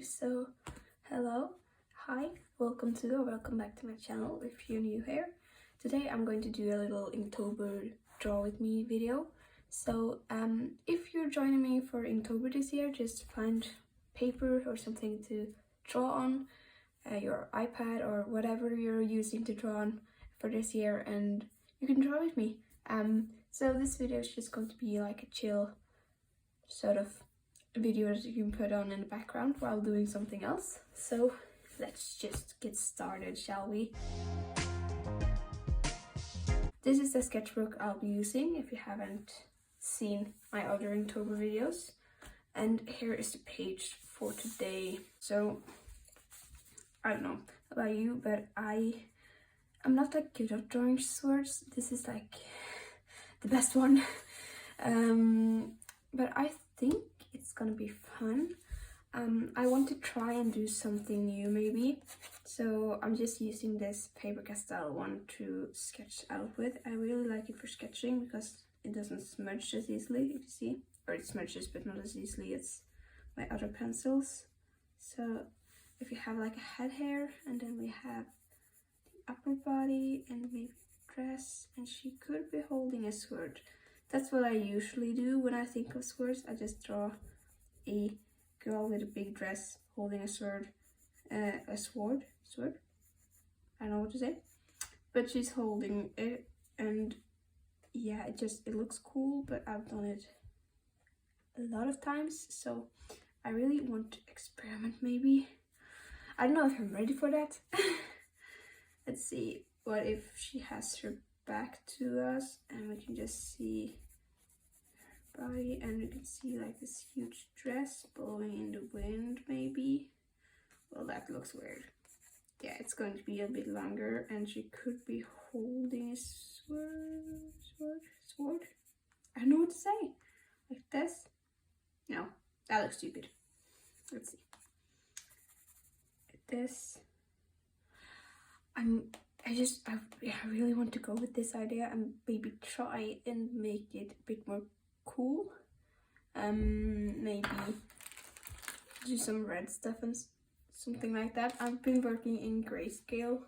So hello, hi, welcome back to my channel if you're new here. Today I'm going to do a little Inktober draw with me video. So if you're joining me for Inktober this year, just find paper or something to draw on, your iPad or whatever you're using to draw on for this year, and you can draw with me. So this video is just going to be like a chill sort of videos you can put on in the background while doing something else. So let's just get started, shall we? This is the sketchbook I'll be using if you haven't seen my other Inktober videos. And here is the page for today. So I don't know about you, but I'm not that good at drawing swords. This is like the best one. But I think it's gonna be fun. I want to try and do something new maybe. So I'm just using this Faber-Castell one to sketch out with. I really like it for sketching because it doesn't smudge as easily, if you see. Or it smudges but not as easily as my other pencils. So if you have like a head here, and then we have the upper body and maybe dress, and she could be holding a sword. That's what I usually do when I think of swords. I just draw a girl with a big dress holding a sword, sword. I don't know what to say, but she's holding it, and yeah, it looks cool. But I've done it a lot of times, so I really want to experiment. Maybe I don't know if I'm ready for that. Let's see. What if she has her back to us and we can just see her body, and we can see like this huge dress blowing in the wind maybe? Well, that looks weird. Yeah, it's going to be a bit longer, and she could be holding a sword. I don't know what to say. Like this? No, that looks stupid. Let's see. Like this. I really want to go with this idea and maybe try and make it a bit more cool. Maybe do some red stuff and something like that. I've been working in grayscale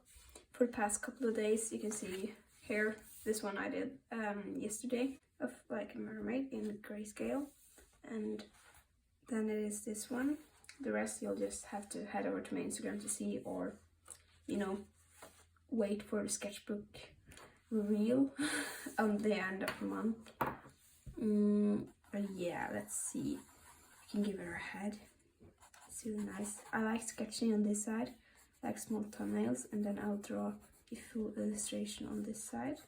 for the past couple of days. You can see here, this one I did yesterday of like a mermaid in grayscale, and then it is this one. The rest you'll just have to head over to my Instagram to see, or you know, wait for the sketchbook reel on the end of the month. But yeah, let's see. I can give her a head. It's really nice. I like sketching on this side, like small thumbnails, and then I'll draw a full illustration on this side.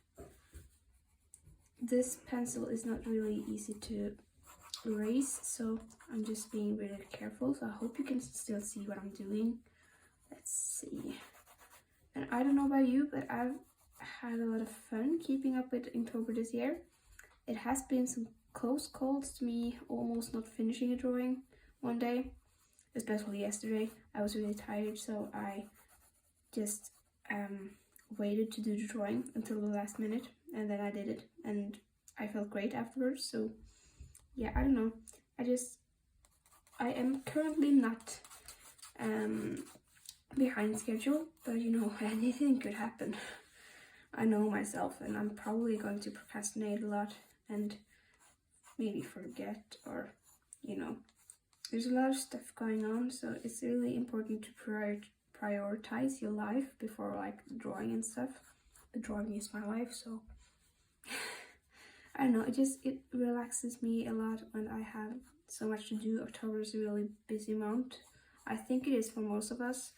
This pencil is not really easy to erase, so I'm just being really careful. So I hope you can still see what I'm doing. Let's see. And I don't know about you, but I've had a lot of fun keeping up with Inktober this year. It has been some close calls to me almost not finishing a drawing one day, especially yesterday. I was really tired, so I just waited to do the drawing until the last minute, and then I did it, and I felt great afterwards. So yeah, I don't know. I am currently not behind schedule, but you know, anything could happen. I know myself, and I'm probably going to procrastinate a lot and maybe forget, or you know, there's a lot of stuff going on, so it's really important to prioritize your life before like drawing and stuff. The drawing is my life, so I don't know, it relaxes me a lot when I have so much to do. October is a really busy month. I think it is for most of us.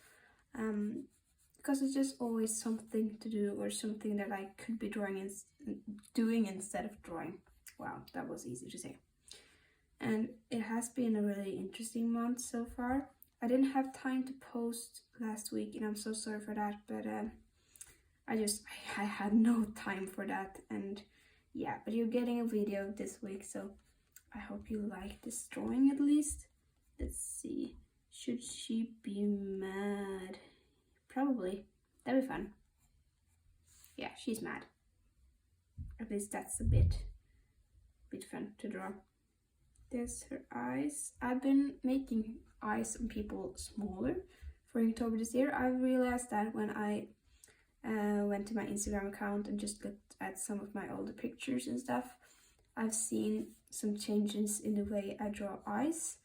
Because it's just always something to do, or something that I could be doing instead of drawing. Wow, that was easy to say. And it has been a really interesting month so far. I didn't have time to post last week, and I'm so sorry for that, but I had no time for that. And yeah, but you're getting a video this week, so I hope you like this drawing at least. Let's see. Should she be mad? Probably. That'd be fun. Yeah, she's mad. At least that's a bit fun to draw. There's her eyes. I've been making eyes on people smaller for Inktober this year. I realized that when I went to my Instagram account and just looked at some of my older pictures and stuff, I've seen some changes in the way I draw eyes,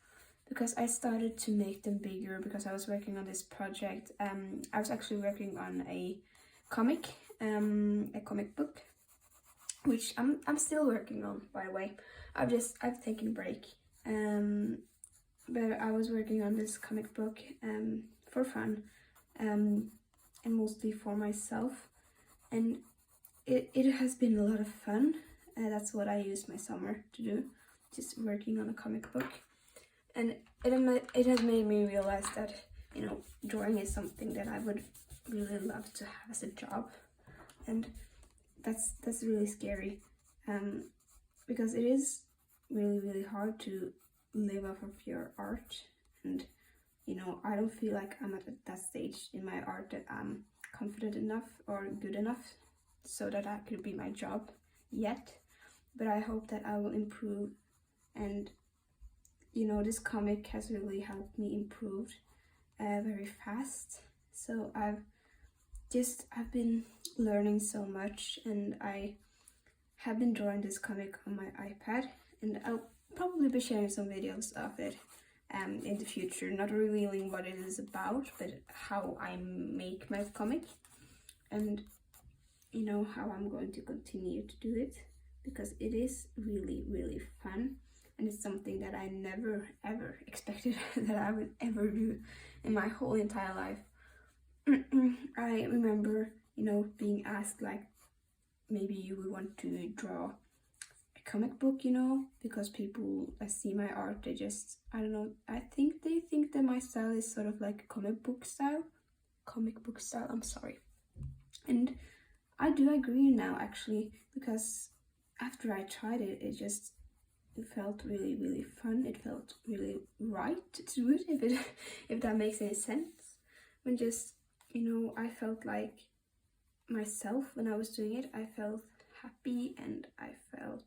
because I started to make them bigger because I was working on this project. I was actually working on a comic book, which I'm still working on, by the way. I've taken a break, but I was working on this comic book for fun, and mostly for myself, and it has been a lot of fun. That's what I use my summer to do, just working on a comic book. And it has made me realize that, you know, drawing is something that I would really love to have as a job, and that's really scary, because it is really hard to live off of your art. And you know, I don't feel like I'm at that stage in my art that I'm confident enough or good enough so that that could be my job yet, but I hope that I will improve. And you know, this comic has really helped me improve very fast. So I've been learning so much, and I have been drawing this comic on my iPad, and I'll probably be sharing some videos of it in the future, not revealing what it is about, but how I make my comic, and you know, how I'm going to continue to do it, because it is really fun. And it's something that I never ever expected that I would ever do in my whole entire life. I remember, you know, being asked like, maybe you would want to draw a comic book, you know, because people that see my art, they just, I don't know, I think they think that my style is sort of like comic book style, I'm sorry. And I do agree now, actually, because after I tried it, it felt really fun. It felt really right to do it, if that makes any sense. When just, you know, I felt like myself when I was doing it. I felt happy, and I felt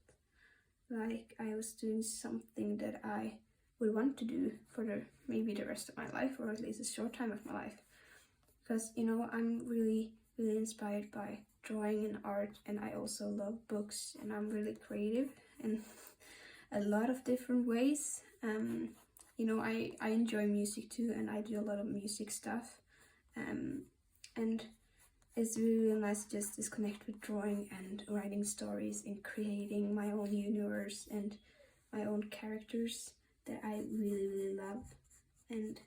like I was doing something that I would want to do for maybe the rest of my life, or at least a short time of my life. Because, you know, I'm really inspired by drawing and art, and I also love books, and I'm really creative in a lot of different ways. You know, I enjoy music too, and I do a lot of music stuff, and it's really nice to just disconnect with drawing and writing stories and creating my own universe and my own characters that I really love. And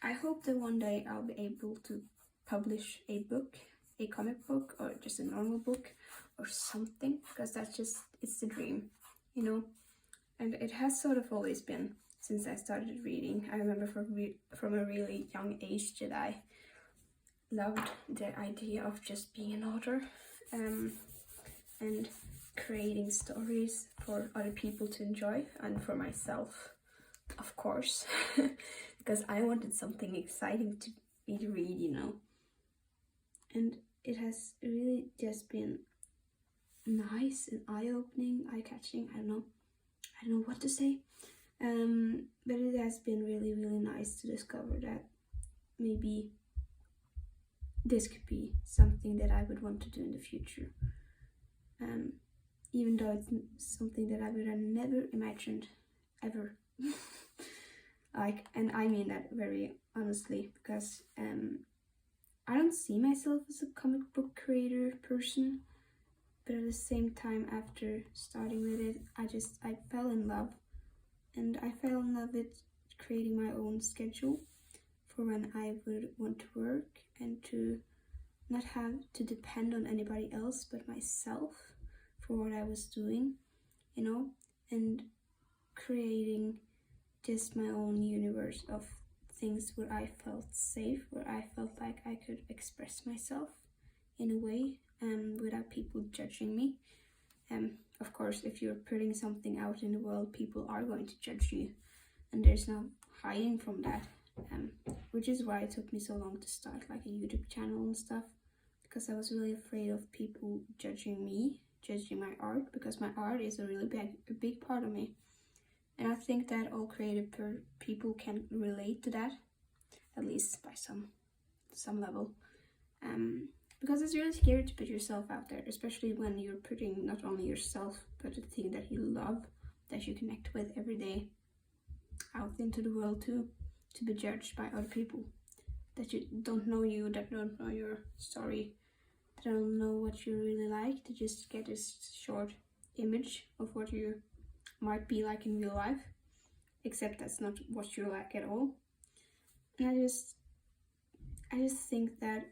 I hope that one day I'll be able to publish a book, a comic book, or just a normal book or something, because it's the dream, you know. And it has sort of always been since I started reading. I remember from a really young age that I loved the idea of just being an author, and creating stories for other people to enjoy, and for myself, of course, because I wanted something exciting to read, you know. And it has really just been nice and eye-opening, eye-catching. I don't know what to say, but it has been really nice to discover that maybe this could be something that I would want to do in the future, even though it's something that I would have never imagined ever. Like, and I mean that very honestly, because I don't see myself as a comic book creator person, but at the same time, after starting with it, I fell in love, and I fell in love with creating my own schedule for when I would want to work, and to not have to depend on anybody else but myself for what I was doing, you know, and creating just my own universe of things where I felt safe, where I felt like I could express myself in a way, without people judging me. Of course, if you're putting something out in the world, people are going to judge you, and there's no hiding from that, which is why it took me so long to start like a YouTube channel and stuff, because I was really afraid of people judging me, judging my art, because my art is a really big part of me. And I think that all creative people can relate to that, at least by some level. Because it's really scary to put yourself out there, especially when you're putting not only yourself, but the thing that you love, that you connect with every day, out into the world too, to be judged by other people that you don't know you, that don't know your story, that don't know what you really like, to just get this short image of what you might be like in real life, except that's not what you're like at all. And I just think that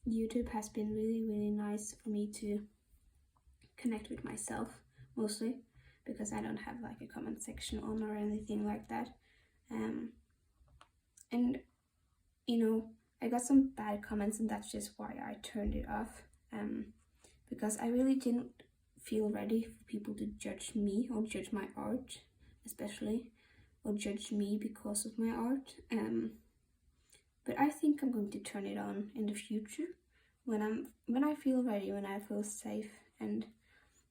YouTube has been really, really nice for me to connect with myself, mostly because I don't have like a comment section on or anything like that. And you know, I got some bad comments, and that's just why I turned it off, because I really didn't feel ready for people to judge me or judge my art, especially, or judge me because of my art. But I think I'm going to turn it on in the future when I feel ready, when I feel safe and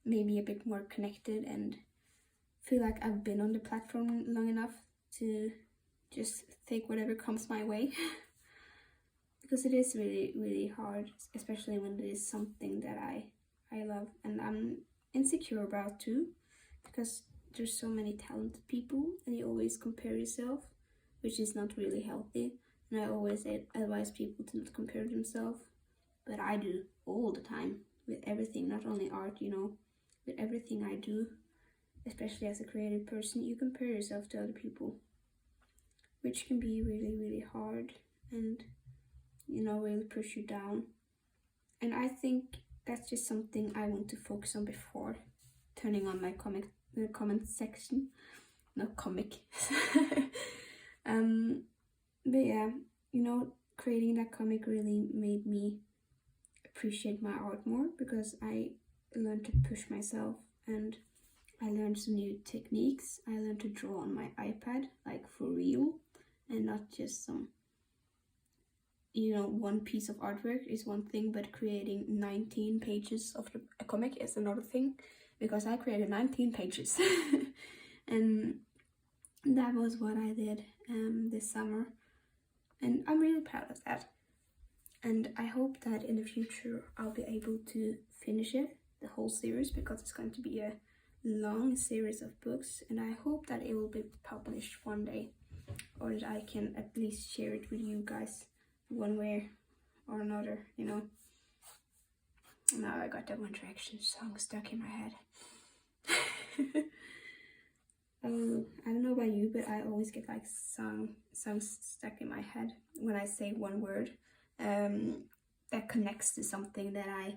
maybe a bit more connected and feel like I've been on the platform long enough to just take whatever comes my way. Because it is really, really hard, especially when it is something that I love and I'm insecure about too, because there's so many talented people and you always compare yourself, which is not really healthy. And I always advise people to not compare themselves, but I do all the time with everything, not only art, you know, with everything I do, especially as a creative person. You compare yourself to other people, which can be really, really hard and, you know, really push you down. And I think that's just something I want to focus on before turning on my comment section. Not comic. But yeah, you know, creating that comic really made me appreciate my art more, because I learned to push myself and I learned some new techniques. I learned to draw on my iPad, like for real, and not just some, you know, one piece of artwork is one thing, but creating 19 pages of a comic is another thing, because I created 19 pages. And that was what I did this summer, and I'm really proud of that. And I hope that in the future I'll be able to finish it, the whole series, because it's going to be a long series of books, and I hope that it will be published one day, or that I can at least share it with you guys one way or another, you know. Now I got that One Direction song stuck in my head. I don't know about you, but I always get like songs stuck in my head when I say one word that connects to something that I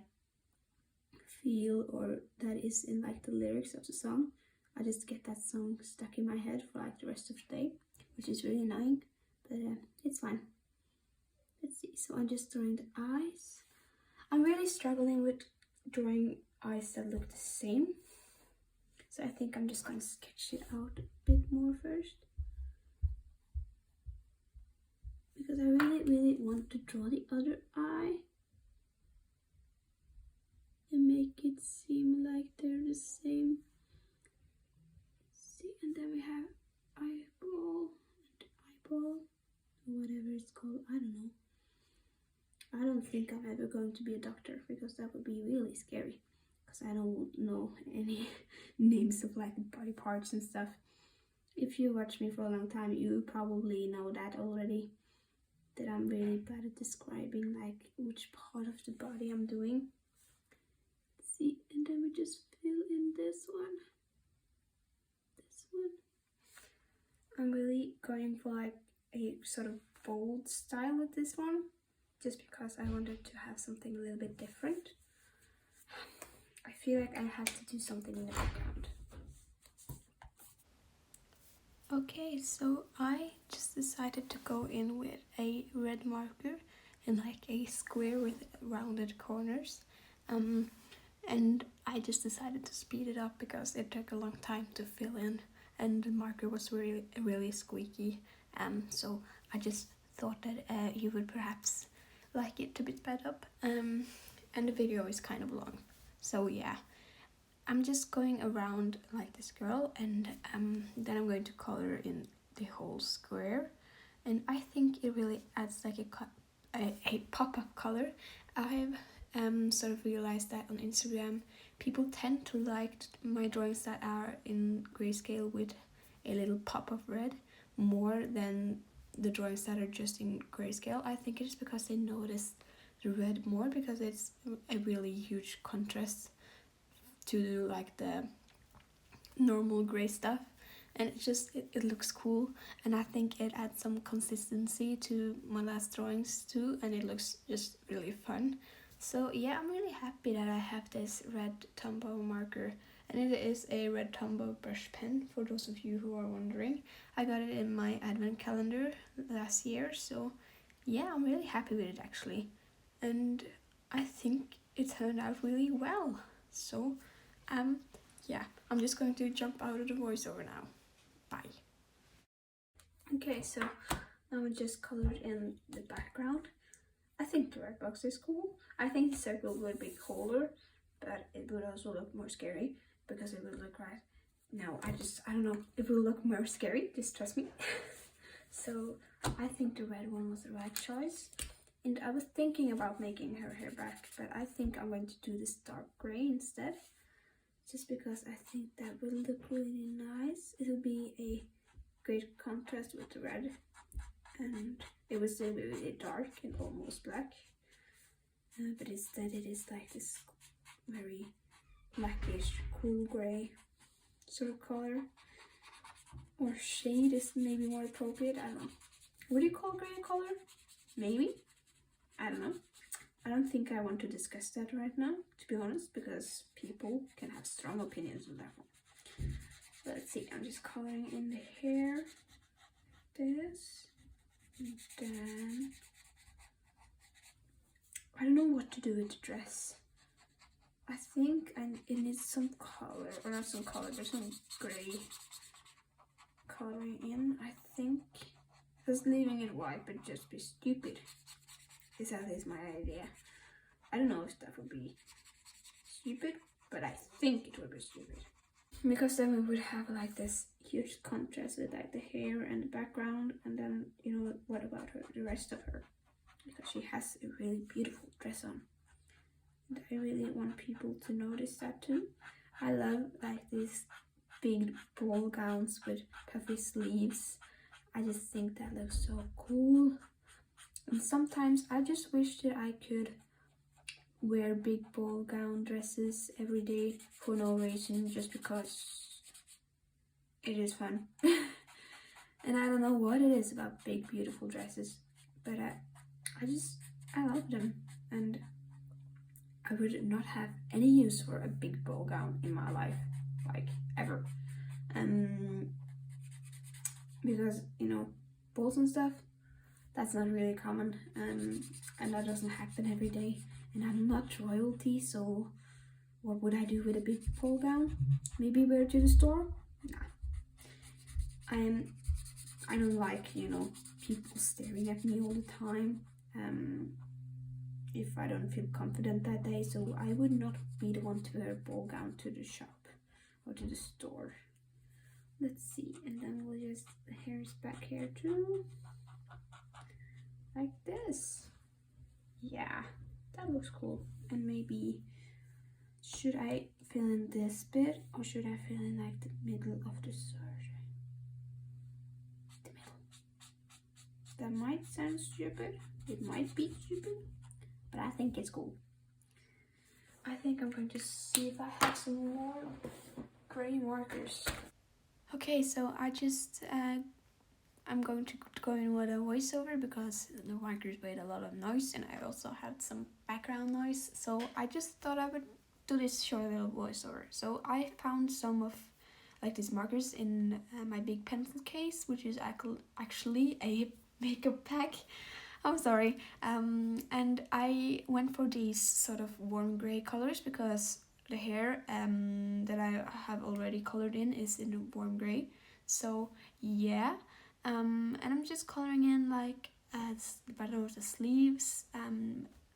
feel, or that is in like the lyrics of the song. I just get that song stuck in my head for like the rest of the day, which is really annoying, but it's fine. Let's see, so I'm just drawing the eyes. I'm really struggling with drawing eyes that look the same, so I think I'm just going to sketch it out a bit more first, because I really, really want to draw the other eye and make it seem like they're the same. See, and then we have eyeball and eyeball, or whatever it's called, I don't know. I don't think I'm ever going to be a doctor, because that would be really scary, because I don't know any names of like body parts and stuff. If you watch me for a long time, you probably know that already, that I'm really bad at describing like which part of the body I'm doing. See, and then we just fill in this one. I'm really going for like a sort of bold style with this one, just because I wanted to have something a little bit different. I feel like I have to do something in the background. Okay, so I just decided to go in with a red marker and like a square with rounded corners. And I just decided to speed it up because it took a long time to fill in and the marker was really, really squeaky. So I just thought that you would perhaps like it to be sped up. And the video is kind of long. So yeah, I'm just going around like this girl, and then I'm going to color in the whole square, and I think it really adds like a pop-up color. I've sort of realized that on Instagram, people tend to like my drawings that are in grayscale with a little pop of red more than the drawings that are just in grayscale. I think it's because they notice the red more, because it's a really huge contrast to like the normal gray stuff, and it looks cool, and I think it adds some consistency to my last drawings too, and it looks just really fun. So yeah, I'm really happy that I have this red Tombow marker, and it is a red Tombow brush pen, for those of you who are wondering. I got it in my advent calendar last year, so yeah, I'm really happy with it actually, and I think it turned out really well. So yeah, I'm just going to jump out of the voiceover now. Bye. Okay, so now I just colored in the background. I think the red box is cool. I think the circle would be cooler, but it would also look more scary, because it would look right. No, I don't know. It will look more scary, just trust me. So I think the red one was the right choice. And I was thinking about making her hair back, but I think I'm going to do this dark gray instead. Just because I think that will look really nice. It will be a great contrast with the red, and it was still really dark and almost black, but instead it is like this very blackish, cool gray sort of color, or shade is maybe more appropriate. I don't know. Would you call gray a color? Maybe. I don't know. I don't think I want to discuss that right now, to be honest, because people can have strong opinions on that one. But let's see, I'm just coloring in the hair. This. And then I don't know what to do with the dress. I think it needs some color, or not some color, there's some gray coloring in, I think. Because leaving it white would just be stupid. Is at least my idea. I don't know if that would be stupid, but I think it would be stupid. Because then we would have like this huge contrast with like the hair and the background, and then, you know, what about her, the rest of her? Because she has a really beautiful dress on. And I really want people to notice that too. I love like these big ball gowns with puffy sleeves. I just think that looks so cool. And sometimes I just wish that I could wear big ball gown dresses every day for no reason, just because it is fun. And I don't know what it is about big beautiful dresses, but I love them, and I would not have any use for a big ball gown in my life, like ever. Because, you know, balls and stuff, that's not really common, and that doesn't happen every day. And I'm not royalty, so what would I do with a big ball gown? Maybe wear it to the store? Nah. I don't like, you know, people staring at me all the time. If I don't feel confident that day, so I would not be the one to wear a ball gown to the shop or to the store. Let's see, and then we'll just, the hair is back here too, like this. Yeah, that looks cool. And maybe, should I fill in this bit, or should I fill in like the middle of the shirt? The middle. That might sound stupid. It might be stupid, but I think it's cool. I think I'm going to see if I have some more gray markers. Okay, so I'm going to go in with a voiceover, because the markers made a lot of noise, and I also had some background noise, so I just thought I would do this short little voiceover. So I found some of like these markers in my big pencil case, which is actually a makeup pack. I'm sorry. And I went for these sort of warm gray colors, because the hair that I have already colored in is in the warm gray. So yeah, and I'm just coloring in like the bottom of the sleeves,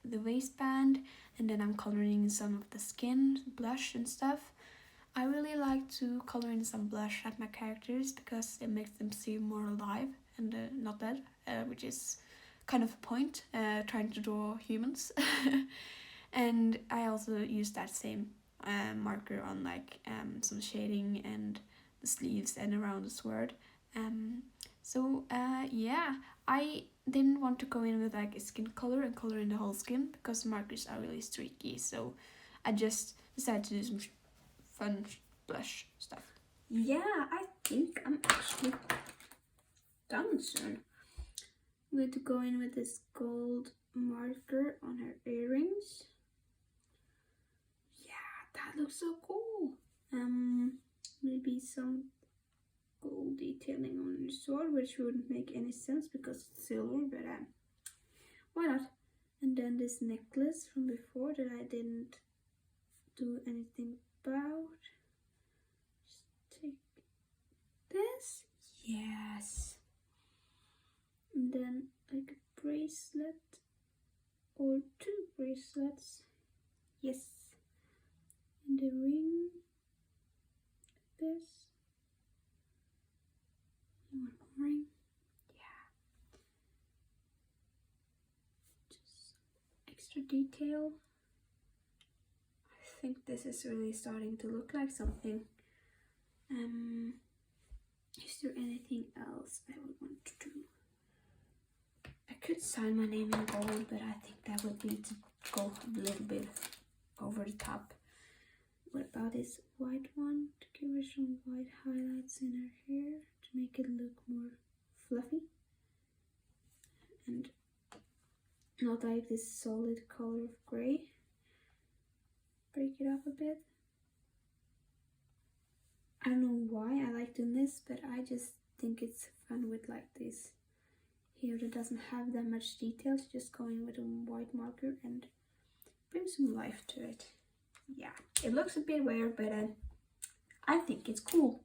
the waistband, and then I'm coloring some of the skin, blush and stuff. I really like to color in some blush at my characters because it makes them seem more alive and not dead, which is kind of a point, trying to draw humans. And I also use that same marker on like some shading and the sleeves and around the sword. Yeah, I didn't want to go in with like a skin color and color in the whole skin because markers are really streaky, so I just decided to do some fun blush stuff. Yeah, I think I'm actually done soon. I'm going to go in with this gold marker on her earrings. Yeah, that looks so cool. Maybe some gold detailing on the sword, which wouldn't make any sense because it's silver, but why not? And then this necklace from before that I didn't do anything about. Just take this. Yes. And then like a bracelet or 2 bracelets. Yes. And the ring. This. And one more ring. Yeah. Just extra detail. I think this is really starting to look like something. Is there anything else I would want to do? I could sign my name in gold, but I think that would be to go a little bit over the top. What about this white one? To give her some white highlights in her hair to make it look more fluffy. And not like this solid color of gray. Break it up a bit. I don't know why I like doing this, but I just think it's fun with like this here that doesn't have that much details, just going with a white marker and bring some life to it. Yeah, it looks a bit weird, but I think it's cool.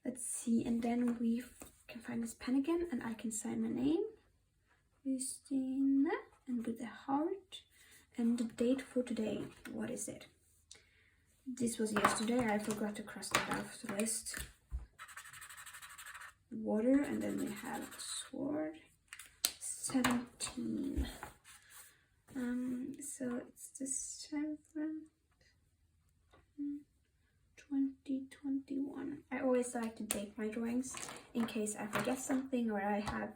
Let's see, and then we can find this pen again and I can sign my name. Christina, and with a heart, and the date for today, what is it? This was yesterday, I forgot to cross that off the list. Water, and then we have sword. 17. So it's the 7th, 2021. I always like to date my drawings in case I forget something or I have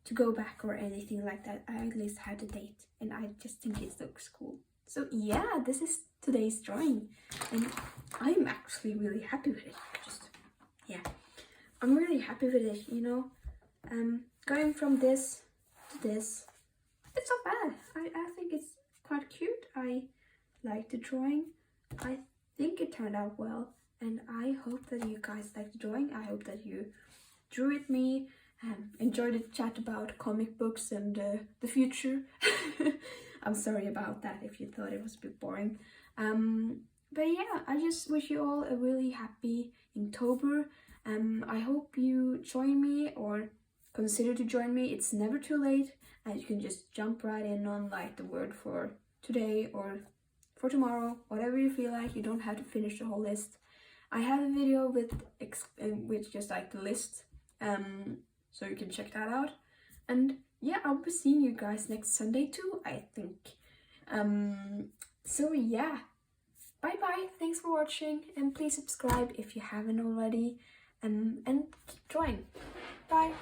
to go back or anything like that. I at least had the date, and I just think it looks cool. So yeah, this is today's drawing, and I'm actually really happy with it. I'm really happy with it, you know. Going from this to this, it's not bad. I think it's quite cute. I like the drawing. I think it turned out well, and I hope that you guys like the drawing. I hope that you drew with me and enjoyed the chat about comic books and the future. I'm sorry about that if you thought it was a bit boring. But yeah, I just wish you all a really happy Inktober. I hope you join me or consider to join me. It's never too late, and you can just jump right in on like the word for today or for tomorrow, whatever you feel like. You don't have to finish the whole list. I have a video with just like the list, so you can check that out. And yeah, I'll be seeing you guys next Sunday too, I think. So yeah, bye bye, thanks for watching, and please subscribe if you haven't already, and keep drawing. Bye.